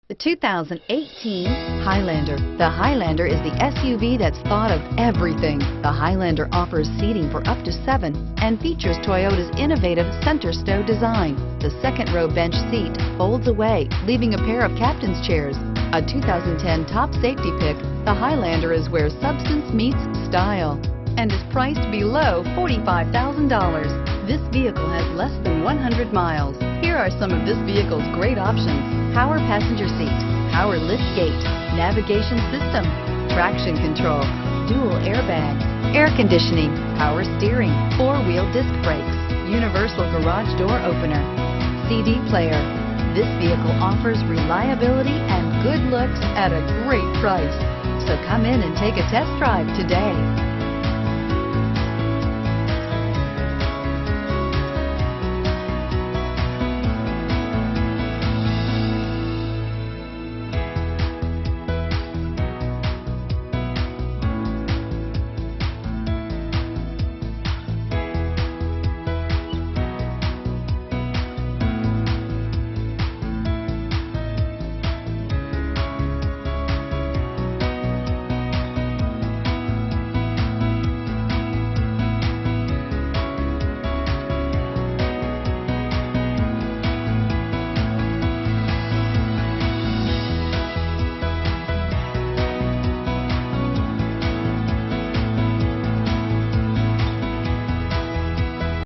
The 2018 Highlander. The Highlander is the SUV that's thought of everything. The Highlander offers seating for up to 7 and features Toyota's innovative center stow design. The second row bench seat folds away, leaving a pair of captain's chairs. A 2010 top safety pick, the Highlander is where substance meets style and is priced below $45,000. This vehicle has less than 100 miles. Here are some of this vehicle's great options: power passenger seat, power lift gate, navigation system, traction control, dual airbags, air conditioning, power steering, 4-wheel disc brakes, universal garage door opener, CD player. This vehicle offers reliability and good looks at a great price. So come in and take a test drive today.